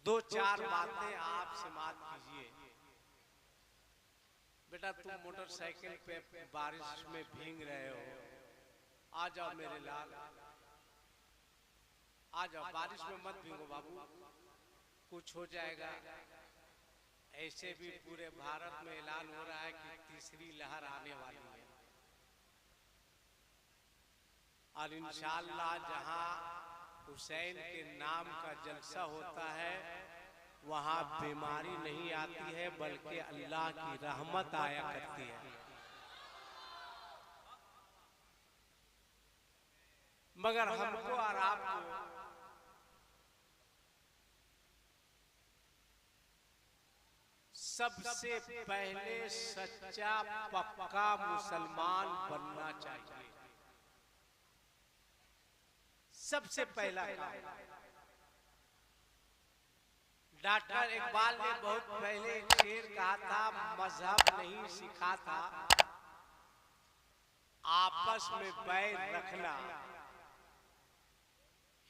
दो चार बातें आपसे बात कीजिए। बेटा तुम मोटरसाइकिल पे बारिश में भीग रहे हो, आ जाओ मेरे लाल, आ जाओ, बारिश में मत भीगो बाबू, कुछ हो जाएगा। ऐसे भी पूरे भारत में ऐलान हो रहा है कि तीसरी लहर आने वाली है और इंशाअल्लाह जहां हुसैन के नाम का जलसा होता है वहां बीमारी नहीं आती है बल्कि अल्लाह की रहमत आया करती है। मगर हमको और आपको सबसे पहले सच्चा पक्का मुसलमान बनना चाहिए। सबसे पहला काम। डॉक्टर इकबाल ने बहुत पहले एक शेर कहा था, मजहब नहीं सिखाता आपस में बैर रखना,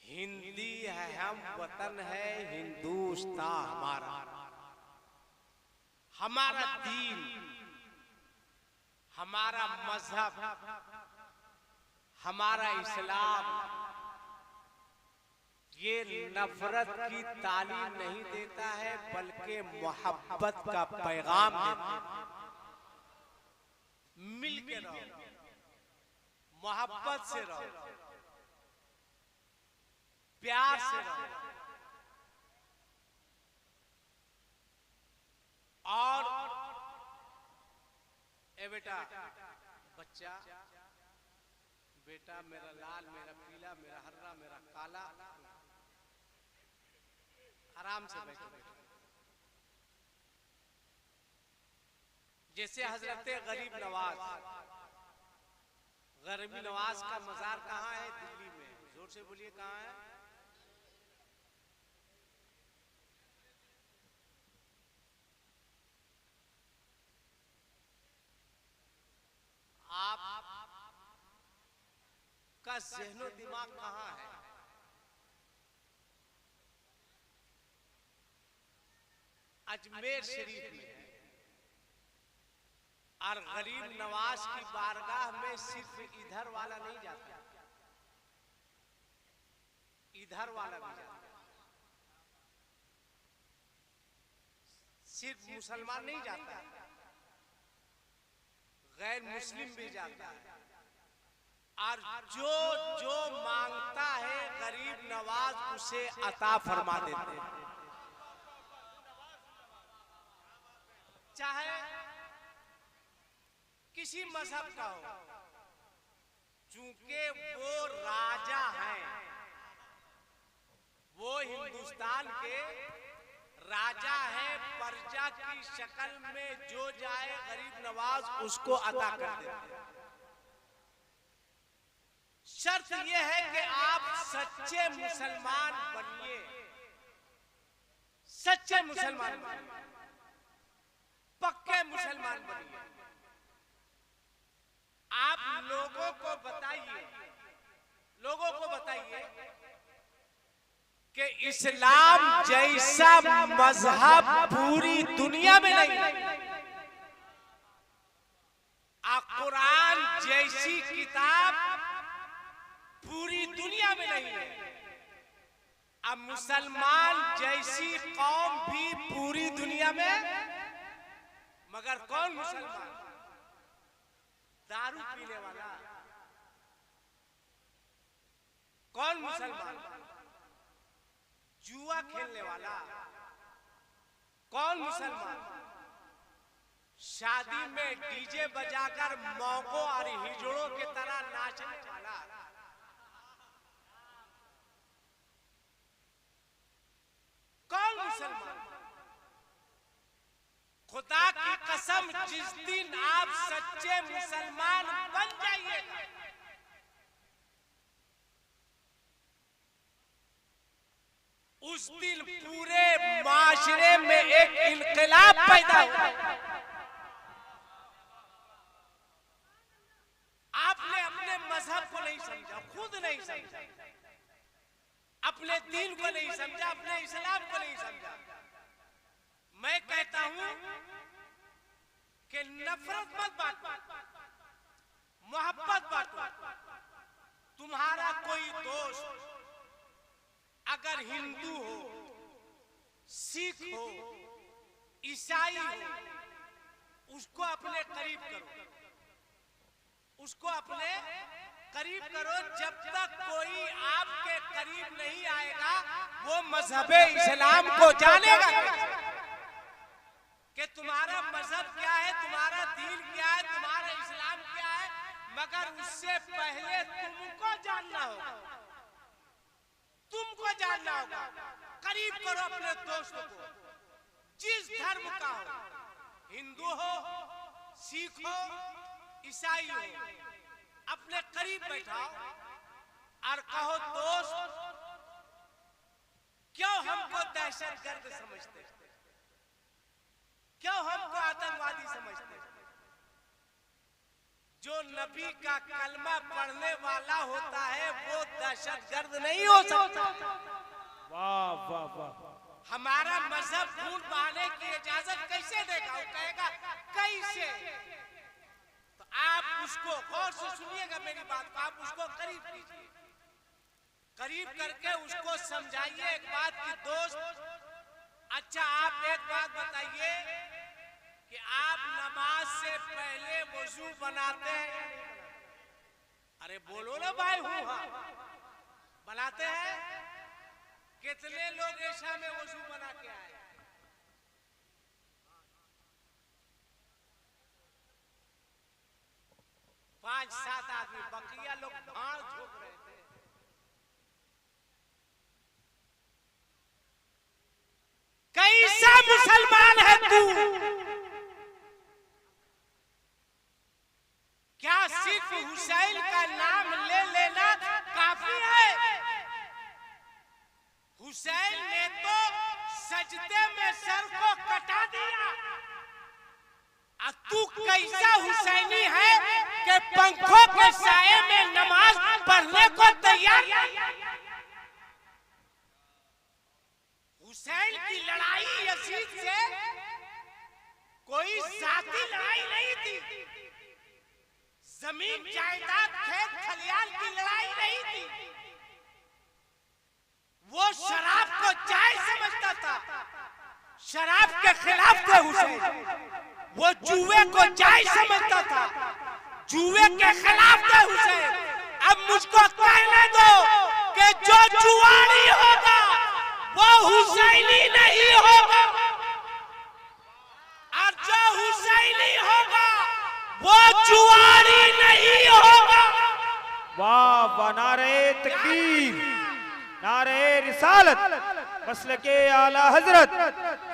हिंदी है हम वतन है हिंदुस्तान हमारा। हमारा दीन, हमारा मजहब, हमारा इस्लाम ये नफरत की तालीम नहीं देता है बल्कि मोहब्बत का पैगाम देता है। मिल के रहो, मोहब्बत से रहो, प्यार से रहो और ए बेटा, बच्चा, बेटा मेरा लाल, मेरा पीला, मेरा हरा, मेरा काला, आराम से बैठो। जैसे हजरत गरीब नवाज, गरीब नवाज का मजार कहाँ है? दिल्ली में। जोर से बोलिए कहाँ है? आप का ज़हनो दिमाग कहाँ है? अजमेर शरीफ में है। और गरीब नवाज की बारगाह में सिर्फ इधर वाला नहीं जाता, इधर वाला भी जाता, सिर्फ मुसलमान नहीं जाता, गैर मुस्लिम भी जाता है। और जो जो मांगता है गरीब नवाज उसे अता फरमा देते हैं, चाहे किसी मजहब का हो। चूंकि वो राजा हैं, वो हिंदुस्तान के राजा हैं, प्रजा की शक्ल में जो जाए गरीब नवाज उसको अता कर देते हैं। शर्त यह है कि आप सच्चे मुसलमान बनिए, सच्चे मुसलमान बनिए, पक्के मुसलमान बनिए। आप लोगों को बताइए, लोगों को बताइए कि इस्लाम जैसा मजहब पूरी दुनिया में नहीं है, कुरान जैसी किताब पूरी दुनिया में नहीं है, अब मुसलमान जैसी कौम भी पूरी दुनिया में। मगर कौन मुसलमान? दारू पीने वाला। कौन मुसलमान? जुआ खेलने वाला। कौन मुसलमान? शादी में डीजे बजाकर मौकों और हिजड़ों की तरह नाचने वाला। कौन मुसलमान? खुदा की कसम, जिस दिन आप सच्चे मुसलमान बन जाइएगा, उस दिन पूरे माशरे में एक इनकलाब पैदा होगा। आपने अपने मजहब को नहीं समझा, खुद नहीं समझा, अपने दीन को नहीं समझा, अपने इस्लाम को नहीं समझा। मैं कहता हूं कि नफरत मत बांटो, मोहब्बत बांटो। तुम्हारा कोई दोस्त अगर हिंदू हो, सिख हो, ईसाई हो, उसको अपने करीब करो, उसको अपने करीब करो। जब तक कोई आपके करीब नहीं आएगा वो मजहबे इस्लाम को जानेगा कि तुम्हारा मजहब क्या है, तुम्हारा दीन क्या है, तुम्हारा इस्लाम क्या है। मगर उससे पहले तुमको जानना होगा, तुमको जानना होगा। करीब करो अपने दोस्त को, जिस धर्म का हो, हिंदू हो, सिख हो, ईसाई हो, अपने करीब बैठाओ और कहो दोस्त, क्यों हमको दहशतगर्द समझते, क्यों हमको आतंकवादी समझते? जो नबी का कलमा पढ़ने वाला होता है वो दहशतगर्द नहीं हो सकता। वाह वाह वाह। हमारा मजहब खून बहाने की इजाजत कैसे देगा? वो कहेगा कैसे? तो आप उसको गौर से सुनिएगा मेरी बात को, आप उसको करीब कीजिए, करीब करके उसको समझाइए एक बात की दोस्त, अच्छा आप एक बात बताइए कि आप नमाज से पहले वजू बनाते हैं? अरे बोलो ना भाई, हूँ बनाते हैं। कितने लोग ऐसा में वजू बना के आए? पांच सात आदमी, बकरिया लोग भाड़ झोंक रहे थे। कैसा मुसलमान है तू? क्या सिर्फ हुसैन का नाम ले लेना काफी है? हुसैन ने तो सजदे में सर को कटा दिया, और तू कैसा हुसैनी है कि पंखों के साए में नमाज पढ़ने को तैयार? हुसैन की लड़ाई यजीद से कोई जाती लड़ाई नहीं थी, जमीन जायदाद खेत खलियान की लड़ाई नहीं थी। वो शराब को जायज समझता था, शराब के खिलाफ थे हुसैन। वो जुए को जायज समझता था, जुए के खिलाफ थे हुसैन। अब मुझको कहने दो कि जो जुआरी होगा वो हुसैनी नहीं होगा, और जो हुसैनी होगा वो जुआरी नहीं होगा। वाह वाह। नारे तकबीर, नारे रिसालत, मसलके आला हजरत,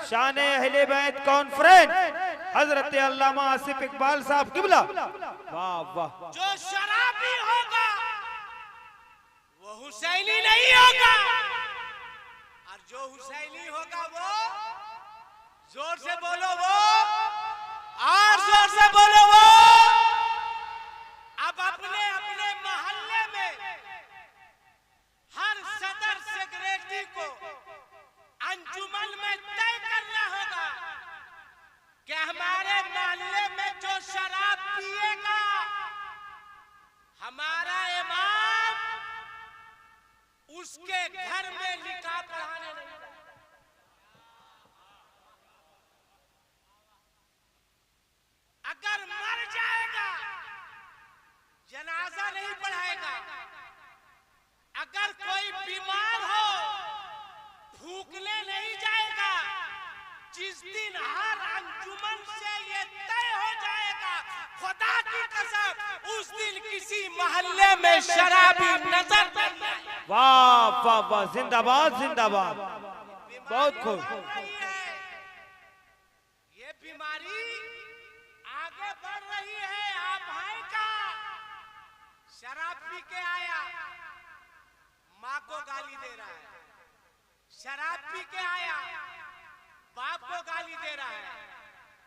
शान अहले बैत कॉन्फ्रेंस, हजरत अल्लामा आसिफ इकबाल साहब किबला। वाह वाह। जो शराबी होगा वो हुसैनी नहीं होगा, और जो हुसैनी होगा वो, जोर से बोलो वो, और जोर से बोलो वो। अब अपने अपने मोहल्ले में हर सदर सेक्रेटरी को अंजुमन में तय करना होगा कि हमारे मोहल्ले में जो शराब पिएगा हमारा इमाम उसके घर में निकाह पढ़ाने नहीं जाएगा। अगर मर जाएगा जनाजा नहीं पढ़ाएगा। अगर कोई बीमार हो फूकने नहीं जाएगा। जिस दिन हर अंजुमन से ये तय हो जाएगा, खुदा की कसम, उस दिन किसी मोहल्ले में शराबी नजर नहीं आएगा। वाह वाह वाह। जिंदाबाद जिंदाबाद। बहुत खूब। ये बीमारी आगे बढ़ रही है। आप भाई का शराब पी के आया, माँ को गाली दे रहा है। शराब पी के आया, बाप को गाली दे रहा है।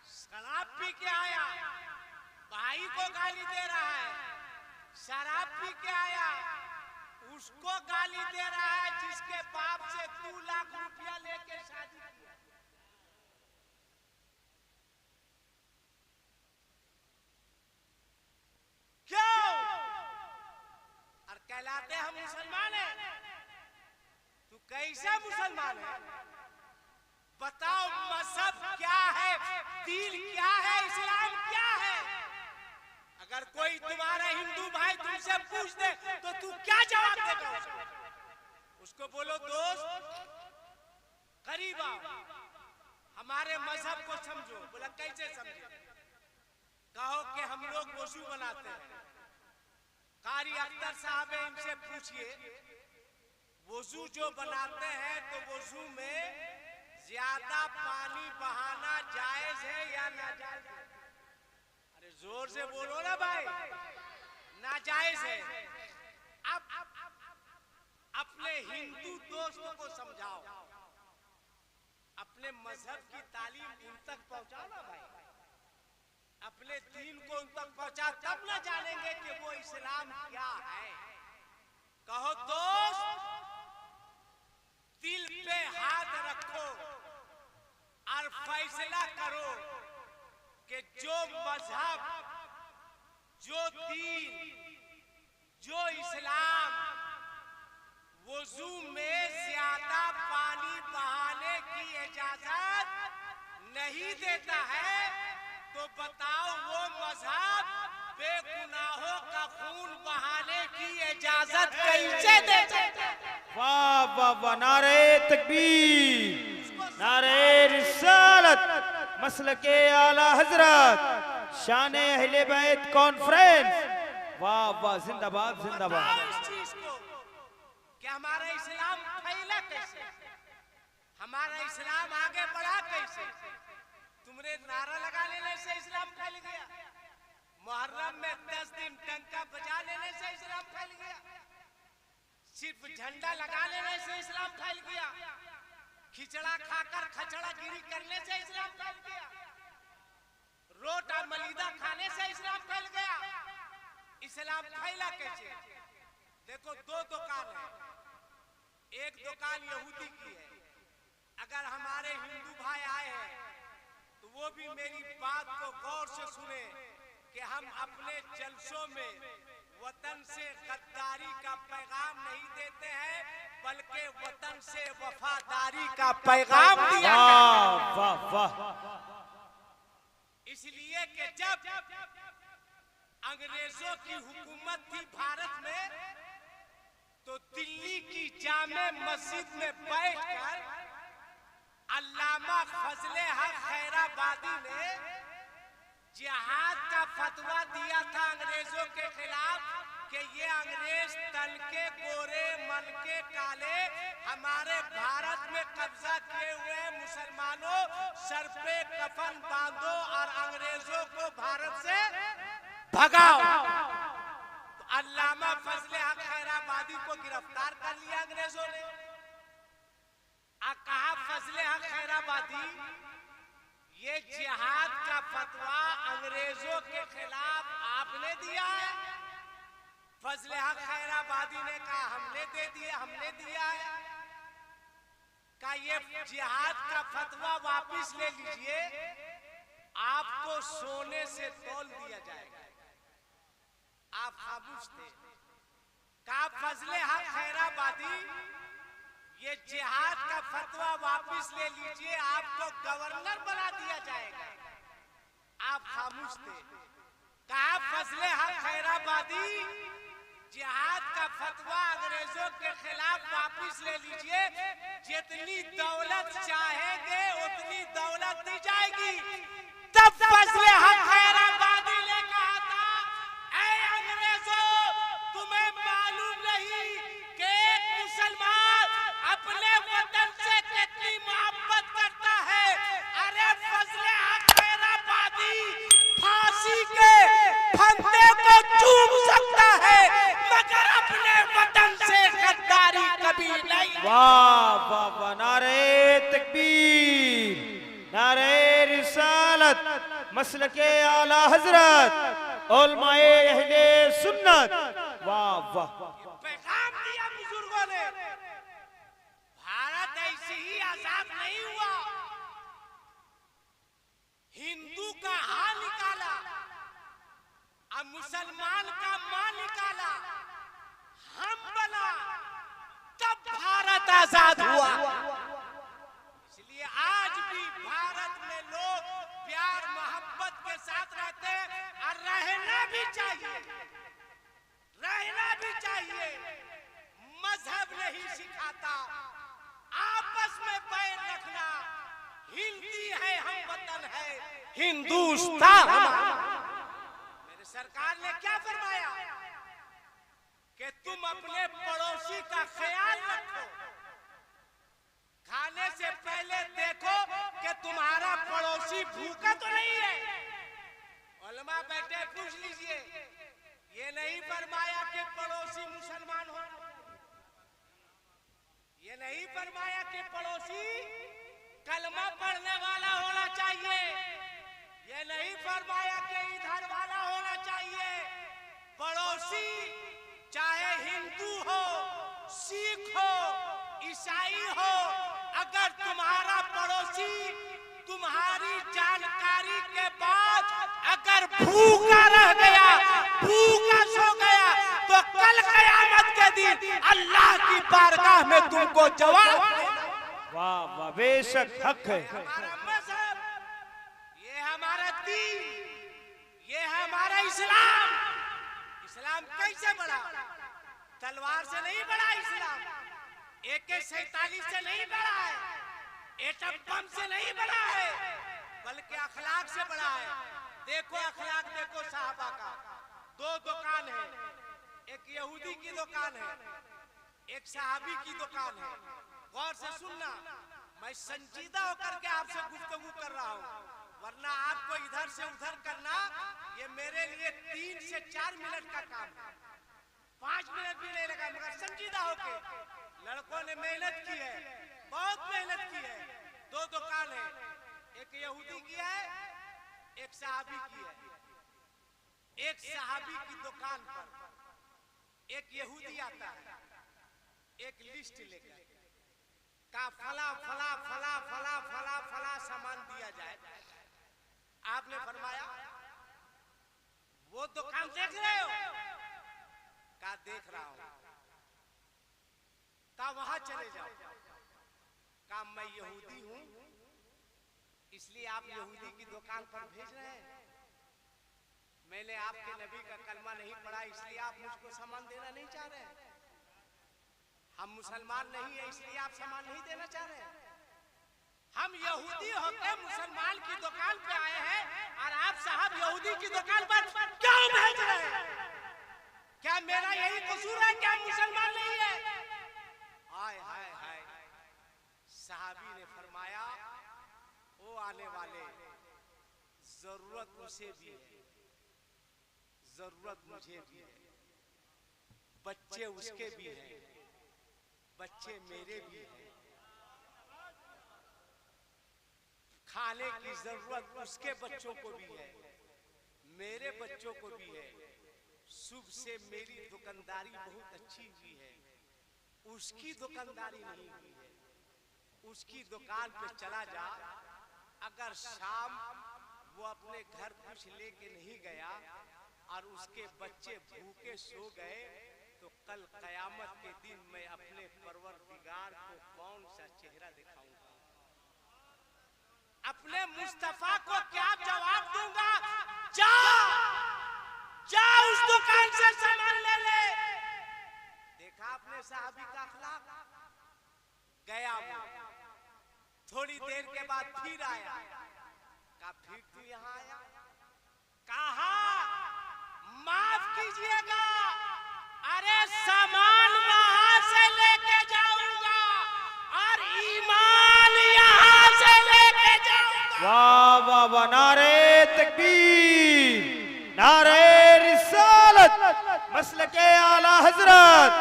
शराब पी के आया, भाई को गाली दे रहा है। शराब पी के आया, उस उसको गाली दे रहा है जिसके बाप से 2 लाख रुपया लेके शादी किया। क्यों? और कहलाते हम मुसलमान हैं। तू कैसा मुसलमान है? बताओ मजहब क्या है, दीन क्या है, इस्लाम क्या है? अगर कोई तुम्हारा हिंदू भाई तुमसे पूछ दे तो तू क्या जवाब देगा उसको? बोलो दोस्त करीब आओ, हमारे मजहब को समझो। बोला कैसे समझे? कहो कि हम लोग वजू बनाते हैं। कारी अख्तर साहब है, इनसे पूछिए वजू जो बनाते हैं तो वजू में ज्यादा पानी बहाना जायज है या नाजायज है? अरे जोर से बोलो ना भाई, नाजायज है। अब अपने हिंदू दोस्तों को समझाओ, अपने मजहब की तालीम उन तक पहुंचाओ ना भाई, अपने दीन को उन तक पहुंचा, तब ना जानेंगे कि वो इस्लाम क्या है। कहो दोस्त दिल पे हाथ रखो और फैसला करो कि जो मजहब, जो दीन, जो इस्लाम वजू में ज्यादा पानी बहाने की इजाजत नहीं देता है तो बताओ वो मजहब बेगुनाहों का खून बहाने की इजाजत कैसे दे सकता है? वाह वाह वाह, नारे तकबीर, नारे रिसालत, मसलके आला हजरत, शान अहले बैत कॉन्फ्रेंस। वाह वाह, जिंदाबाद जिंदाबाद। इस चीज को कि हमारा इस्लाम फैला कैसे, हमारा इस्लाम आगे बढ़ा कैसे? तुमने नारा लगा लेने से इस्लाम फैल गया, मुहर्रम में 10 दिन डंका बजा लेने से इस्लाम फैल गया, सिर्फ झंडा लगा लेने से इस्लाम फैल गया, खिचड़ा खाकर खचड़ा गिरी करने से इस्लाम फैल गया, रोट और मलीदा खाने से इस्लाम फैल गया। इस्लाम फैला कैसे? देखो 2 दुकान है, एक दुकान यहूदी की है। अगर हमारे हिंदू भाई आए हैं तो वो भी मेरी बात को गौर से सुने कि हम अपने जलसों में वतन से गद्दारी का पैगाम नहीं देते हैं, बल्कि वतन से वफादारी का पैगाम दिया। वाह वाह वाह। इसलिए कि जब अंग्रेजों की हुकूमत थी भारत में तो दिल्ली की जामे मस्जिद में बैठकर अल्लामा फजले हक खैराबादी ने जिहाद का फतवा दिया था अंग्रेजों के खिलाफ कि ये अंग्रेज तन के गोरे मन के काले हमारे भारत में कब्जा किए हुए मुसलमानों, सर पे कफन बांधो और अंग्रेजों को भारत से भगाओ। तो अल्लामा फजले हक खैराबादी को गिरफ्तार कर लिया अंग्रेजों ने। कहा फजले हक खैराबादी ये जिहाद का फतवा अंग्रेजों के खिलाफ आपने दिया है? फजले हक खैराबादी ने कहा हमने दे दिया, हमने दिया है। कहा ये जिहाद का फतवा वापस ले लीजिए, आपको सोने से तौल दिया जाएगा। आप खामोश थे। कहा फजले हक खैराबादी ये जिहाद का फतवा वापस ले लीजिए, आपको गवर्नर बना दिया जाएगा। आप खामोश थे। कहा फजले हक खैराबादी जिहाद का फतवा अंग्रेजों के खिलाफ वापस ले लीजिए, जितनी दौलत चाहेंगे उतनी दौलत दी जाएगी। तब फजले हक खैराबादी ने कहा था, ऐ अंग्रेजों तुम्हें मालूम नहीं कि एक मुसलमान अपने वतन से कितनी मोहब्बत करता है। अरे फजले हक खैराबादी फांसी के फंदे को चूम सकता है मगर अपने वतन से गद्दारी कभी नहीं। वाह वाह वाह, नारे तकबीर, नारे रिसालत, मसलके आला हजरत, उलमाए अहले सुन्नत। वाह वाह। पैगाम दिया बने। भारत ऐसे ही आजाद नहीं हुआ, हिंदू का हाल निकाला, अब मुसलमान का मां निकाला, हम बना, तब भारत आजाद हुआ। इसलिए आज भी भारत में लोग प्यार मोहब्बत के साथ रहते हैं और रहना भी चाहिए, रहना भी चाहिए। मजहब नहीं सिखाता आपस में बैर रखना, हिंदी है हम वतन है हिंदुस्तान हमारा। मेरे सरकार ने क्या फरमाया कि तुम अपने पड़ोसी का ख्याल रखो, खाने से पहले देखो कि तुम्हारा पड़ोसी भूखा तो नहीं है। उलमा बैठे पूछ लीजिए, ये नहीं फरमाया कि पड़ोसी मुसलमान हो, ये नहीं फरमाया कि पड़ोसी कलमा पढ़ने वाला होना चाहिए, ये नहीं फरमाया कि इधर वाला होना चाहिए। पड़ोसी चाहे हिंदू हो, सिख हो, ईसाई हो, अगर तुम्हारा पड़ोसी तुम्हारी जानकारी के बाद अगर भूखा रह गया, भूखा सो गया, तो कल क़यामत के दिन अल्लाह की बारगाह में तुमको जवाब देना। वाह वाह, बेशक हक है। हमारा मजहब, ये हमारा दीन, ये हमारा इस्लाम। इस्लाम कैसे बढ़ा? तलवार से नहीं बढ़ा इस्लाम, AK-47 से नहीं बढ़ा है, एटम बम से नहीं बढ़ा है, बल्कि अखलाक से बढ़ा है। देखो अखलाक, देखो साहबा का। दो दुकान है, एक यहूदी की दुकान है, एक सहाबी की दुकान है। गौर से सुनना, मैं संजीदा होकर के आपसे गुफ्तगू कर रहा हूँ, वरना आपको इधर से उधर करना ये मेरे लिए 3 से 4 मिनट का काम है, 5 मिनट भी नहीं लगा। मगर संजीदा होके, लड़कों ने मेहनत की है, बहुत मेहनत की है। दो दुकान है, एक यहूदी की है, एक सहाबी की है। एक सहाबी की दुकान पर एक यहूदी आता है, एक लिस्ट लेकर का फला फला फला फला फला फला सामान दिया जाए। आपने फरमाया वो दुकान देख रहे हो? का देख रहा हूं। का वहां चले जाओ। का मैं यहूदी हूं, इसलिए आप यहूदी की दुकान पर भेज रहे हैं। मैंने आपके नबी का कलमा नहीं पढ़ा, इसलिए आप मुझको सामान देना नहीं चाह रहे हैं। हम मुसलमान नहीं है, इसलिए आप सामान नहीं देना चाह रहे हैं। हम यहूदी होकर मुसलमान की दुकान पे आए हैं और आप साहब यहूदी की दुकान पर क्यों भेज रहे हैं? क्या मेरा यही कसूर है? क्या मुसलमान नहीं है? हाय हाय हाय। सहाबी ने फरमाया, वो आने वाले, जरूरत उसे भी है, जरूरत मुझे भी है, बच्चे उसके भी हैं, बच्चे मेरे भी हैं, खाने की जरूरत उसके बच्चों को भी है, मेरे बच्चों को भी है। सुबह से मेरी दुकानदारी बहुत अच्छी हुई है, उसकी दुकानदारी नहीं हुई है। उसकी दुकान पे चला जा, अगर शाम वो अपने घर कुछ लेके नहीं गया और उसके बच्चे भूखे सो गए, तो कल कयामत के दिन मैं अपने परवरदिगार को कौन सा चेहरा दिखाऊंगा? अपने मुस्तफा को क्या जवाब दूंगा? जा जा उस दुकान से सामान ले ले। देखा आपने साहबी का अखलाक? गया वो, थोड़ी देर के बाद फिर आया। कहा फिर तू यहाँ आया? कहा माफ कीजिएगा, अरे सामान वहां से लेके जाऊंगा और ईमान यहाँ से लेके जाऊंगा। वाह वाह वाह, नारे तकबीर, नारे रिसालत, मसलके आला हजरत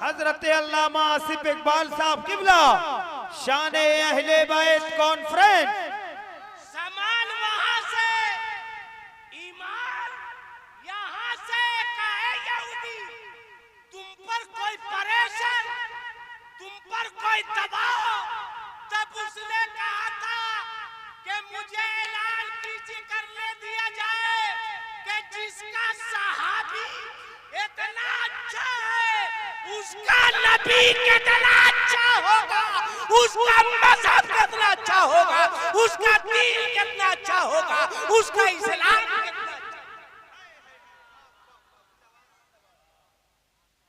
हजरत अल्लामा आसिफ इकबाल साहब किबला, शान-ए अहले बैत कॉन्फ्रेंस। सामान वहां से, ईमान यहाँ से। कहे यहूदी तुम पर कोई परेशान नबी कितना अच्छा होगा, उसका मजहब कितना अच्छा होगा, उसका दीन कितना अच्छा होगा, उसका इस्लाम कितना अच्छा।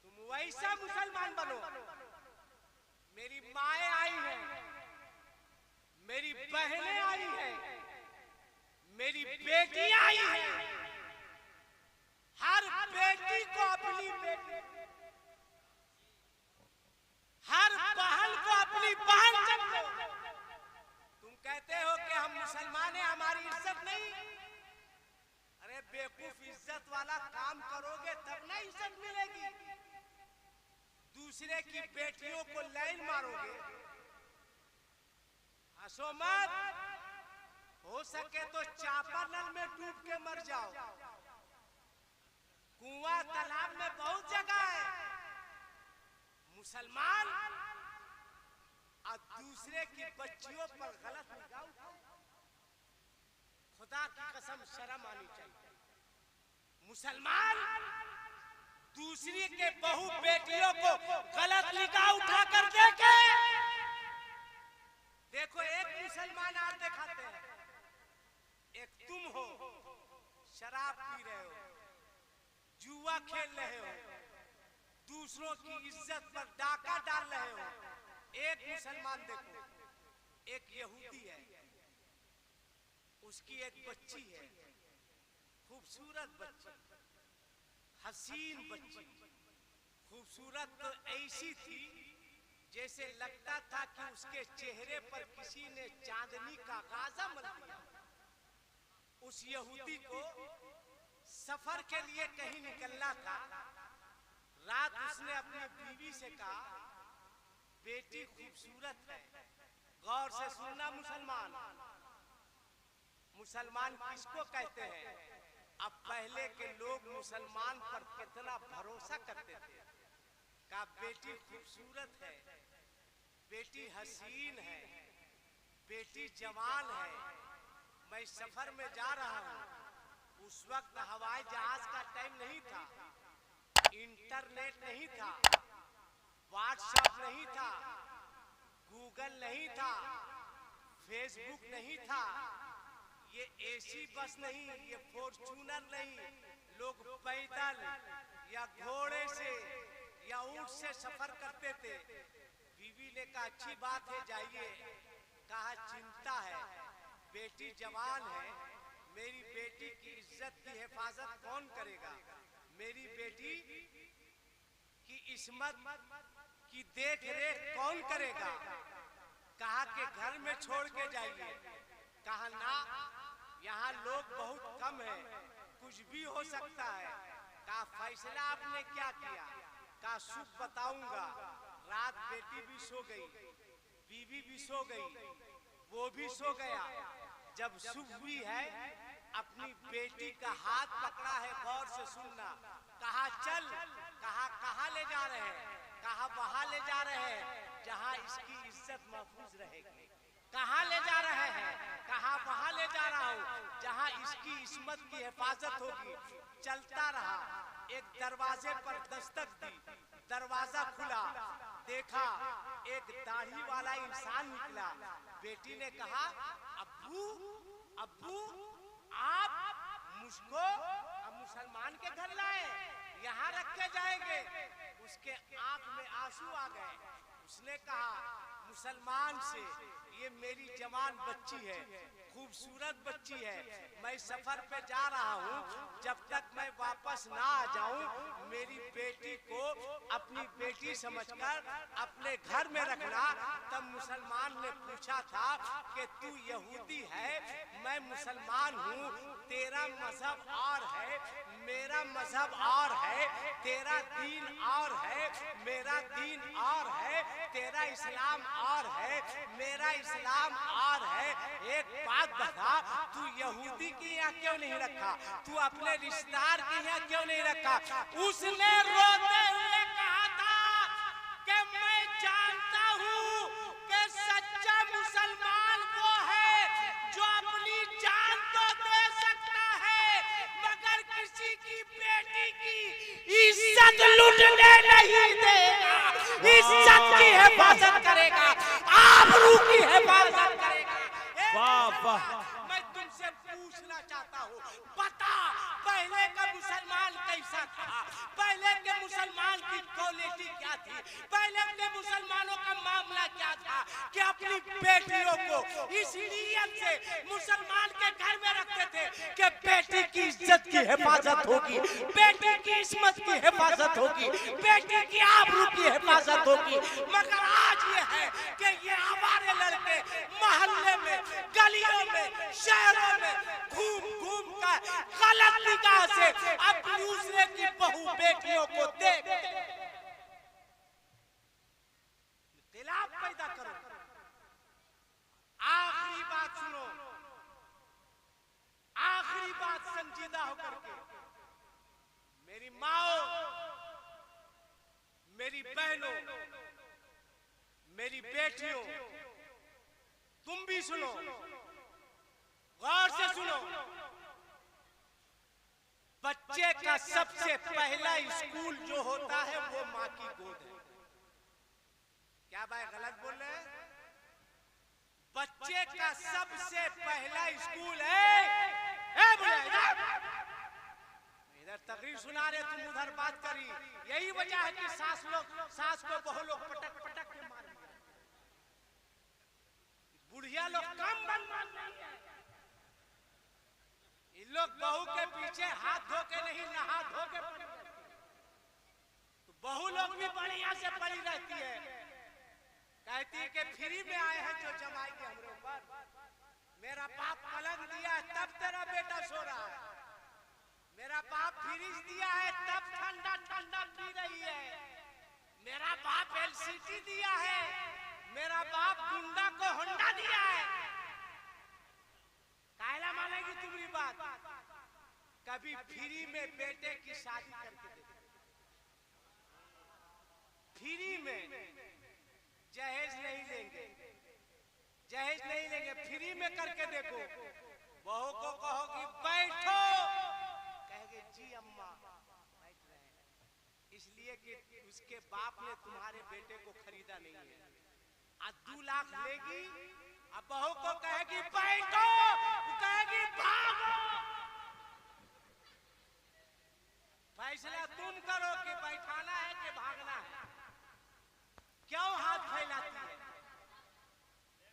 तुम वैसा मुसलमान बनो। मेरी माएँ आई हैं, मेरी बहनें आई हैं, मेरी बेटी आई है। हर बेटी को अपनी बेटी, हर बहन को अपनी बहन समझो। तुम कहते हो कि हम मुसलमान हैं, हमारी इज्जत नहीं। अरे बेवकूफ, इज्जत वाला काम करोगे तब ना इज्जत मिलेगी। दूसरे की बेटियों को लाइन मारोगे, हंसो मत। हो सके तो चापानल में डूब के मर जाओ। कुआं तालाब में बहुत जगह है। मुसलमान और दूसरे की बच्चियों पर गलत निगाह उठाओ, खुदा की कसम शर्म आनी चाहिए। मुसलमान दूसरी के बहू बेटियों को गलत निगाह उठाकर देखे। देखो, एक मुसलमान और दिखाते हैं, एक तुम हो, शराब पी रहे हो, जुआ खेल रहे हो, दूसरों की इज्जत पर डाका डाल रहे हो। एक मुसलमान देखो, एक यहूदी है, उसकी एक बच्ची है, खूबसूरत बच्ची, हसीन बच्ची। खूबसूरत तो ऐसी थी जैसे लगता था कि उसके चेहरे पर किसी ने चांदनी का गाजा मल दिया। उस यहूदी को सफर के लिए कहीं निकलना था। रात उसने अपनी बीवी से कहा, बेटी खूबसूरत है। गौर से सुनना मुसलमान, मुसलमान किसको कहते हैं? अब पहले के लोग मुसलमान पर कितना भरोसा करते थे। कहा बेटी खूबसूरत है, बेटी हसीन है, बेटी जवान है। मैं सफर में जा रहा हूँ। उस वक्त हवाई जहाज का टाइम नहीं था, इंटरनेट नहीं था, व्हाट्सएप नहीं था, गूगल नहीं था, फेसबुक नहीं था, ये एसी बस नहीं, ये फॉर्च्यूनर नहीं। लोग पैदल या घोड़े से या ऊंट से सफर करते थे। बीवी ने कहा अच्छी बात है, जाइए। कहा चिंता है, बेटी जवान है, मेरी बेटी की इज्जत की हिफाजत कौन करेगा? मेरी बेटी की इस्मत की देख रेख कौन करेगा? कहा कि घर में छोड़ के जाइए। कहा ना, यहाँ लोग बहुत कम हैं, कुछ भी हो सकता है। कहा फैसला आपने क्या किया? कहा सुख बताऊंगा। रात बेटी भी सो गई, बीवी भी सो गई, वो भी सो गया। जब सुबह हुई है, अपनी बेटी का हाथ पकड़ा है। गौर से सुनना। कहा चल। कहा कहाँ ले जा रहे हैं? कहा वहां ले जा रहे हैं जहां इसकी इज्जत महफूज रहेगी। कहाँ ले जा रहे हैं? कहा वहां ले जा रहा हूँ जहां इसकी इस्मत की हिफाजत होगी। चलता रहा, एक दरवाजे पर दस्तक दी, दरवाजा खुला, देखा एक दाढ़ी वाला इंसान निकला। बेटी ने कहा अब्बू, अब्बू आप मुझको अब मुसलमान के घर लाए, यहाँ रख के जाएंगे। उसके आंख में आंसू आ गए। उसने कहा मुसलमान से, ये मेरी जवान बच्ची है, खूबसूरत बच्ची है, मैं सफर पे जा रहा हूँ। जब तक मैं वापस ना आ जाऊँ, मेरी बेटी को अपनी बेटी समझकर अपने घर में रखना। तब मुसलमान ने पूछा था कि तू यहूदी है, मैं मुसलमान हूँ, तेरा मजहब और है, मेरा मजहब और है, तेरा दीन और है, मेरा दीन और है, तेरा इस्लाम और है, मेरा इस्लाम और है। एक बात बता, तू यहूदी के यहाँ क्यों नहीं रखा? तू अपने रिश्तेदार के यहाँ क्यों नहीं रखा? उसने रोते हुए कहा था कि मैं जानता हूँ कि सच्चा मुसलमान वो है जो अपनी जान तो दे सकता है, मगर किसी की बेटी की इज्जत लूटने नहीं देगा। इज्जत की हिफाजत करेगा, आबरू की हिफाजत करेगा। वाह वाह। मैं तुमसे पूछना चाहता हूँ, बता पहले का मुसलमान कैसा था? पहले के मुसलमान की क्वालिटी क्या थी? पहले के मुसलमानों का मामला क्या था कि अपनी बेटियों को इस नीयत से मुसलमान के घर में रखते थे कि बेटी की इज्जत की हिफाजत होगी, बेटी की इस्मत की हिफाजत होगी, बेटी की आबरू की हिफाजत होगी। मगर आज ये है कि ये हमारे लड़के मोहल्ले में, गलियों में, शहरों में घूम घूम कर गलत निगाह से अब दूसरे की बहू बेटियों को देख इख्तिलाफ पैदा करो। आखिरी बात सुनो, आखिरी बात संजीदा होकर के, मेरी माओ, मेरी बहनों, मेरी बेटियों, तुम भी सुनो, गौर से सुनो। बच्चे का सबसे पहला स्कूल जो होता है वो माँ की गोद है। क्या भाई गलत बोल रहे हैं? बच्चे का सबसे पहला स्कूल है इधर तकरीर सुना रहे, तुम उधर बात करी। यही वजह है कि सास को बहु लोग पटक पटक के मार दिया, बुढ़िया लोग कम बन इन लोग बहू के पीछे हाथ धो के नहीं, नहा धो के पड़ी रहती है। तो बहू लोग भी बढ़िया से पड़ी रहती है, कहती है कि फ्री में आए हैं जो जमाएंगे हमरे ऊपर। मेरा बाप पलंग दिया है तब तेरा बेटा सो रहा है, मेरा बाप फ्रिज दिया है तब ठंडा ठंडा पी रही है, मेरा बाप एलसीडी दिया है, मेरा बाप गुंडा को होंडा दिया है। कायला मानेगी तुम्हारी बात? कभी फ्री में बेटे की शादी करके देखो, फ्री में जहेज नहीं लेंगे, जहेज नहीं लेंगे, फ्री में करके देखो। बहू को कहोगी बैठो, कहेंगे जी अम्मा बैठ रहे हैं, इसलिए कि उसके बाप ने तुम्हारे बेटे को खरीदा नहीं है। आज 2 लाख लेगी, अब बहू को कहेगी बैठो, कहेगी भागो। फैसला तुम करो कि बैठाना है कि भागना है। क्यों हाथ फैलाती है?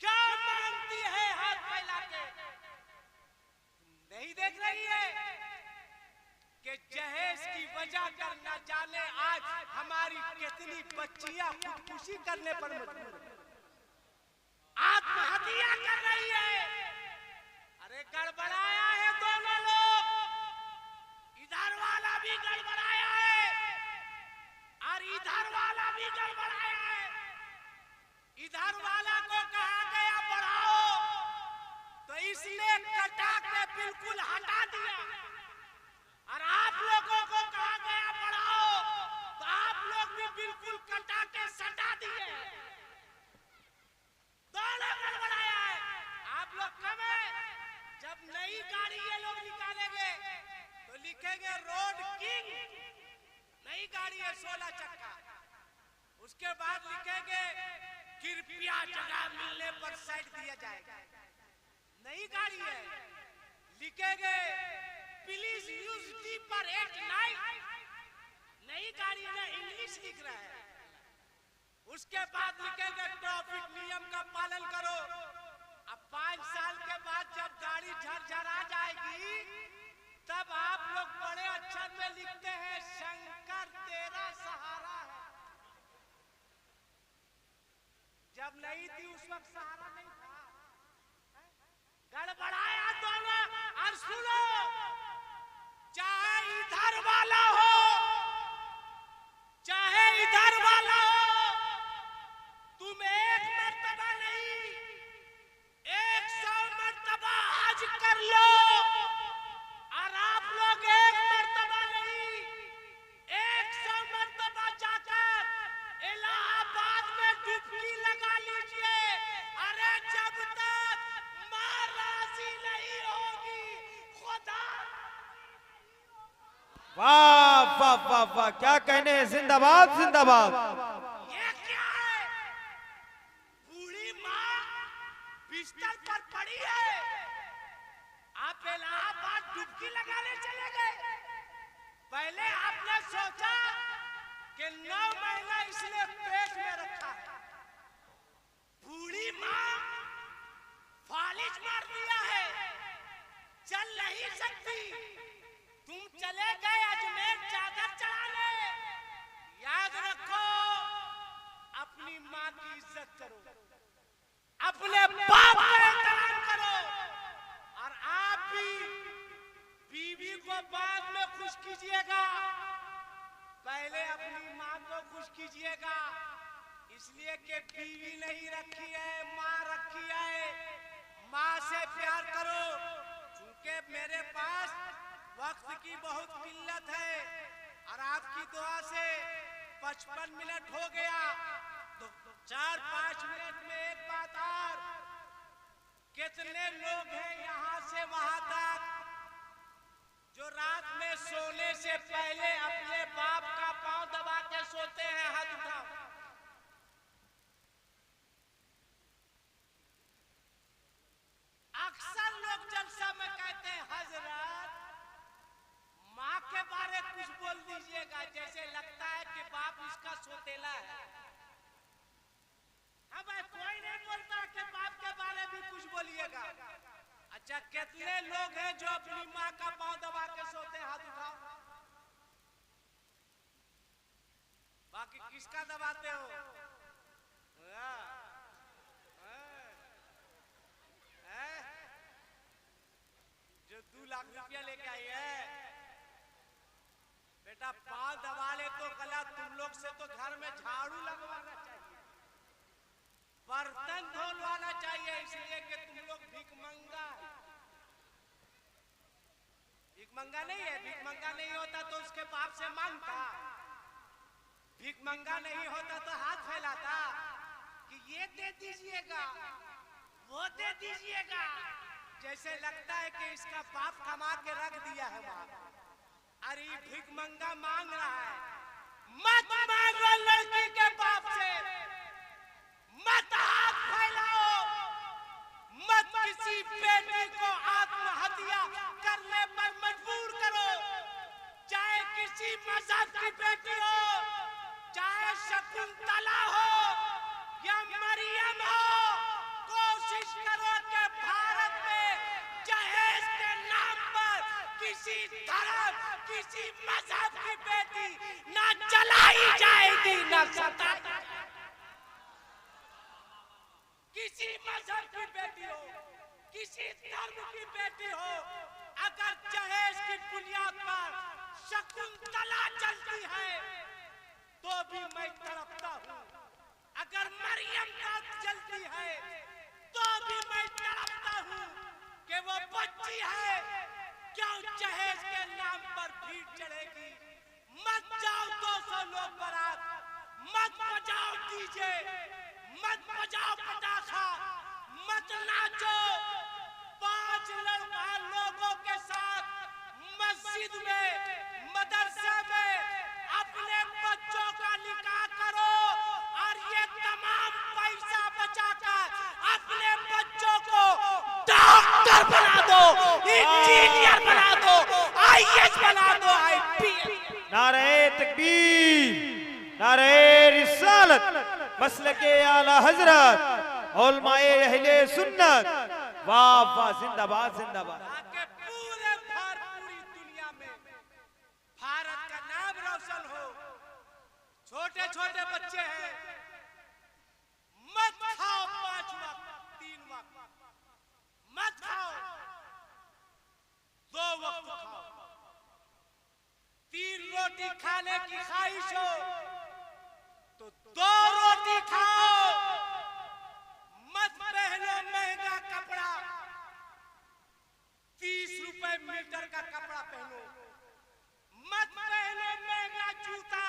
क्या मांगती है हाथ फैला के? नहीं देख रही है कि जहेज की वजह कर न जाने आज हमारी कितनी बच्चियां खुदकुशी करने पर मजबूर है, आत्महत्या कर रही है। अरे गड़बड़ाया है दोनों लोग, इधर वाला भी गड़बड़ाया है और इधर वाला भी गड़बड़ाया है। इधर वाला को कहा गया बढ़ाओ तो इसने कटा के बिल्कुल हटा दिया, और आप लोगों को कहा गया बढ़ाओ तो आप लोग भी बिल्कुल कटा के सटा दिए। दोनों गड़बड़ाया है। आप लोग कब है? जब नई गाड़ी ये लोग निकालेंगे तो लिखेंगे रोड किंग, नई गाड़ी है 16 चक्का। उसके बाद लिखेंगे कृपया जगह मिलने पर साइड दिया जाएगा, नई गाड़ी है। लिखेंगे please use deeper at night, नई गाड़ी है, इंग्लिश लिख रहा है। उसके बाद लिखेंगे ट्रैफिक नियम का पालन करो। अब 5 साल के बाद जब गाड़ी झरझरा जाएगी तब आप लोग बड़े अक्षर में लिखते हैं शंकर तेरा सहारा है। जब नहीं थी उस वक्त सहारा नहीं था। गड़बड़ाया दोनों। और सुनो, चाहे इधर वाला हो चाहे इधर वाला हो, तुम एक मर्तबा नहीं 100 मर्तबा हज कर लो, और आप लोग एक मर्तबा नहीं 100 मर्तबा जाकर इलाहाबाद में डुबकी लगा लीजिए। अरे जब तक मां राजी नहीं होगी खुदा। वाह वाह वाह वाह, क्या कहने हैं, जिंदाबाद जिंदाबाद। ये डुबकी लगाने चले गए। पहले आपने सोचा कि 9 महीना इसने पेट में रखा है, बूढ़ी माँ फालिज मार दिया है, चल नहीं सकती। तुम चले गए अजमेर चादर चढ़ाने। याद रखो, अपनी माँ की इज्जत करो, अपने बाप का एहतराम करो। और आप भी बीवी को बाद में खुश कीजिएगा, पहले अपनी माँ को खुश कीजिएगा। इसलिए कि बीवी नहीं रखी है, माँ रखी है। माँ से प्यार करो। चूंकि मेरे पास वक्त की बहुत किल्लत है और आपकी दुआ से 55 मिनट हो गया, तो 4-5 मिनट में एक बात और, कितने लोग हैं यहाँ से वहां तक जो रात में सोने से पहले अपने बाप का पांव दबा के सोते हैं? हाथ उठाओ। अक्सर लोग जलसा में कहते हैं, हजरत माँ के बारे कुछ बोल दीजिएगा, जैसे लगता है कि बाप इसका सोतेला है। हाँ भाई, कोई नहीं बोलता कि बाप के बारे में कुछ बोलिएगा। अच्छा, कितने लोग हैं जो अपनी माँ का पांव दबा के सोते हैं? हाथ उठाओ। बाकी किसका दबाते हो? जो 2 लाख रुपया लेके आई है, बेटा पांव दबा ले तो गलत। तुम लोग से तो घर में झाड़ू लगवाना चाहिए, बर्तन धोलवाना चाहिए, इसलिए कि तुम लोग भीख मंगा है। भीख मंगा नहीं है। भीख मंगा नहीं होता तो उसके बाप से मांगता। भीख मंगा नहीं होता तो हाथ फैलाता कि ये दे दीजिएगा, वो दे दीजिएगा। जैसे लगता है कि इसका बाप कमा के रख दिया है वहां। अरे भीख मंगा मांग रहा है। मत मांगो लड़की के बाप से, मत हाथ फैलाओ, मत किसी बेटी को आत्महत्या करने पर मजबूर करो। चाहे किसी मजहब की बेटी हो, चाहे शकुंतला हो या मरियम हो, कोशिश करो कि भारत में जहेज के नाम पर किसी धर्म, किसी मजहब की बेटी ना जलाई जाएगी ना सताई जाएगी। किसी मजहब की बेटी हो, किसी धर्म की बेटी हो, अगर जहेज की बुनियाद पर शकुंतला चलती है तो भी मैं तड़पता हूँ। अगर मरियम का चलती है तो भी मैं तड़पता हूँ कि वो बच्ची है, क्यों जहेज के नाम पर भीड़ चढ़ेगी। मत जाओ 200 लोग बारात, मत बजाओ डीजे, मत बजाओ पटाखा, मत नाचो। 5 लोगों के साथ मस्जिद में, मदरसे में अपने बच्चों का निकाह करो और ये तमाम पैसा बचाकर अपने बच्चों को डॉक्टर बना दो, इंजीनियर बना दो, IAS बना दो, IPS। नारे तकबीर, नारे रिसालत, मसलके आला हजरत, उलमाए अहले सुन्नत। वाह वाह, जिंदाबाद जिंदाबाद। पूरे पूरी दुनिया में भारत का नाम रोशन हो। छोटे छोटे बच्चे हैं, मत खाओ 5 वक्त, 3 वक्त मत खाओ, 2 वक्त खाओ। 3 रोटी खाने की ख्वाहिश हो तो 2 रोटी खाओ। मत पहनो महंगा कपड़ा, 30 रुपए मीटर का कपड़ा पहनो। मत पहनो महंगा जूता,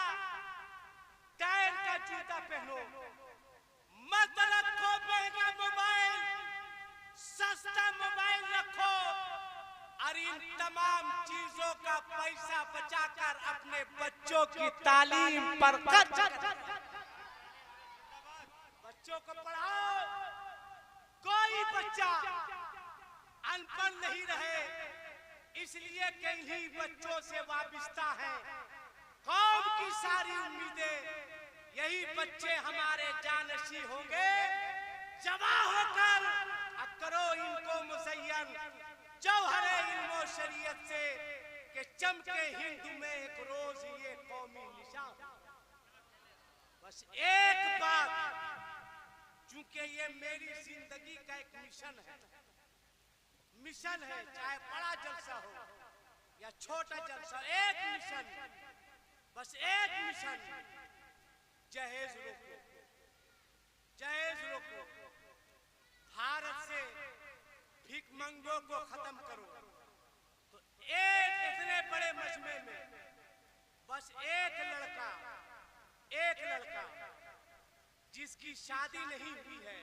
टायर का जूता पहनो। मत रखो महंगा मोबाइल, सस्ता मोबाइल रखो। और इन तमाम चीजों का पैसा बचाकर अपने बच्चों की तालीम पर खर्च करो। बच्चों को पढ़ाओ, कोई बच्चा अनपढ़ नहीं रहे। इसलिए कि इन्हीं बच्चों से वाबिस्ता है कौम की सारी उम्मीदें। यही बच्चे हमारे जानशी होंगे जवा होकर, करो इनको मुसय्यन जौहरे इल्मो शरीयत से कि चमके हिंद में एक रोज ये कौमी निशान। बस एक बात, चूंकि ये मेरी जिंदगी का एक मिशन है, चाहे बड़ा जलसा हो या छोटा जलसा, एक मिशन, बस एक मिशन, जहेज रोको, जहेज रोको, भारत से भिखमंगों को खत्म करो। तो एक इतने बड़े मजमे में बस एक लड़का जिसकी शादी नहीं हुई है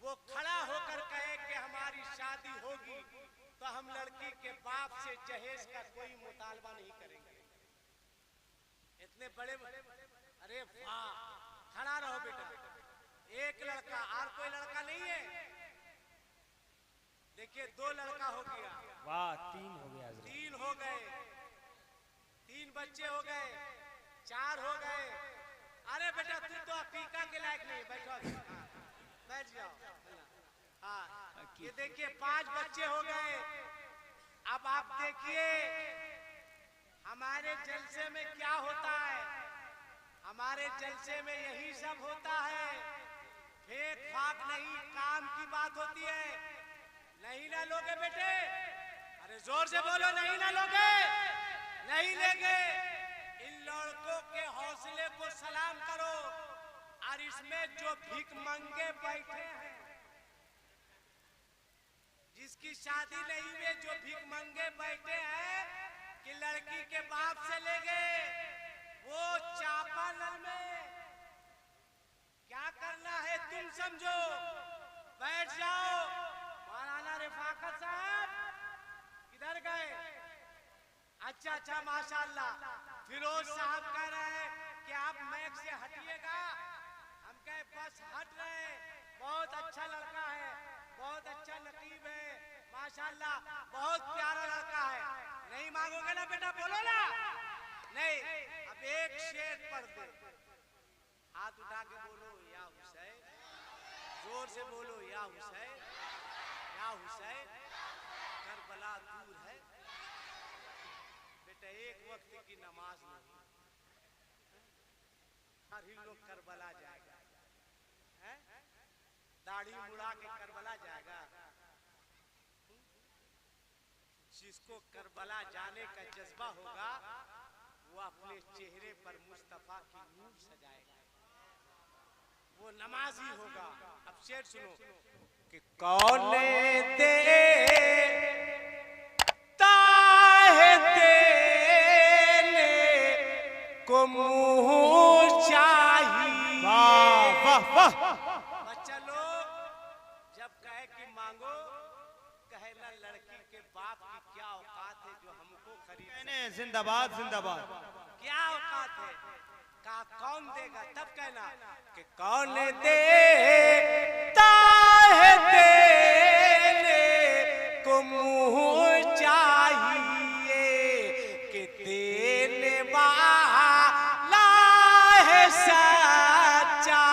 वो खड़ा होकर कहे कि हमारी शादी होगी तो हम लड़की के बाप से जहेज का कोई मुतालबा नहीं करेंगे। इतने बड़े, अरे वाह, खड़ा रहो बेटा, एक लड़का, और कोई लड़का नहीं है। देखिए 2 लड़का हो गया, वाह 3 हो गया, 3 हो गए, 3 बच्चे हो गए, 4 हो गए। अरे बेटा तू तो अफ्रीका के लायक नहीं, बैठो, बैठ जाओ। हाँ, ये देखिए 5 बच्चे हो गए। अब आप देखिए हमारे जलसे में क्या होता है। हमारे जलसे में यही सब होता है, फेंक फाक नहीं, काम की बात होती है। नहीं ना लोगे बेटे, अरे जोर से बोलो, नहीं ना लोगे, नहीं लेंगे। इन लड़कों के हौसले को सलाम करो। और इसमें जो भीख मंगे बैठे हैं, जिसकी शादी नहीं हुई, जो भीख मंगे बैठे हैं कि लड़की के बाप से ले गए, वो चापानल में क्या करना है तुम समझो। बैठ जाओ। मौलाना रिफाकत साहब किधर गए? अच्छा, माशाअल्लाह। फिरोज साहब कह रहे हैं कि आप मैक से हटिएगा। हम कहे बस हट रहे। बहुत अच्छा लड़का है, बहुत अच्छा नकीब है, माशाअल्लाह, बहुत प्यारा लड़का है। नहीं मांगोगे ना बेटा, बोलो ना। नहीं, अब एक शेर पढ़ दे, हाथ उठा के बोलो या हुसैन, जोर से बोलो या हुसैन, या हुसैन, करबला दूर है। बेटा एक वक्त की नमाज नहीं, हर ही लोग करबला जाएगा, है? दाढ़ी मुड़ा के करबला जाएगा। जिसको करबला जाने का जज्बा होगा वो अपने चेहरे पर मुस्तफा की नूर सजाएगा, वो नमाजी होगा। अब शेर सुनो कि कौन देता है देने को मुँह चाहिए। वाह वाह वाह। बच्चा लोग जब कहे कि मांगो, कहे ना लड़की के बाप की क्या औकात है जो हमको खरीद। जिंदाबाद जिंदाबाद। क्या औकात है, कौन देगा? तब कहना कि कौन देता है देने को मुँह चाहिए, कि देने वाला है सच्चा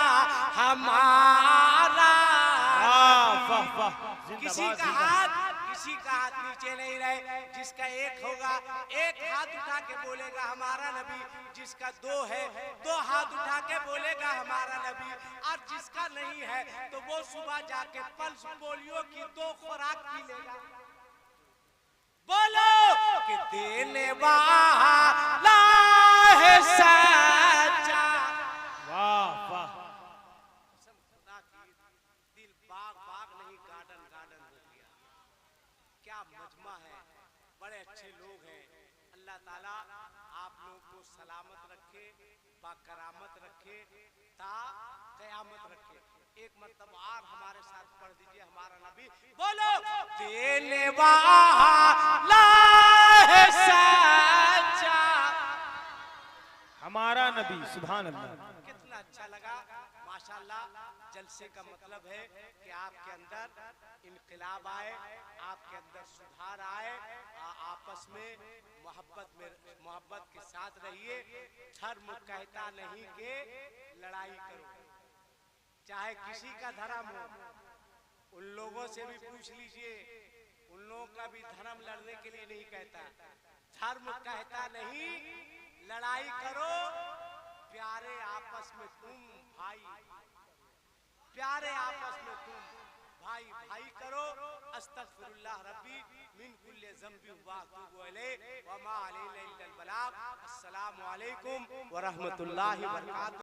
हमारा। वाह वाह। किसी का हाथ नीचे नहीं रहे। जिसका एक होगा, एक हाथ उठा के बोलेगा हमारा नबी। जिसका 2 है, 2 हाथ उठा के बोलेगा हमारा नबी। और जिसका नहीं है तो वो सुबह जाके पल्स पोलियो की 2 खुराक पी लेगा। बोलो कि देने वाला है सच्चा। वाह वाह। दिल बाग बाग नहीं, गार्डन गार्डन हो गया। क्या मजमा है, बड़े अच्छे लोग हैं। अल्लाह ताला आप लोगों को सलामत रखे, बाकरामत रखे, ता कयामत रखे। एक मतलब और हमारे साथ पढ़ दीजिए हमारा नबी। बोलो देने वाला है सच्चा हमारा नबी, सुभान अल्लाह। कितना अच्छा लगा माशाल्लाह। जलसे का मतलब है कि आपके अंदर इनकलाब आए, आपके अंदर सुधार आए, आपस में मोहब्बत के साथ रहिए। धर्म कहता नहीं कि लड़ाई करो, चाहे किसी का धर्म हो। उन लोगों से भी पूछ लीजिए, उन लोगों का भी धर्म लड़ने के लिए नहीं कहता। धर्म कहता नहीं लड़ाई करो, प्यारे आपस में तुम भाई, प्यारे आपस में तुम भाई भाई करो। अस्तगफिरुल्लाह रब्बी मिन कुल्li ज़ंबि व अतूबु अलैहि व मा अलैना इल्लल बलाग। अस्सलामु अलैकुम व रहमतुल्लाहि व बरकातुहू।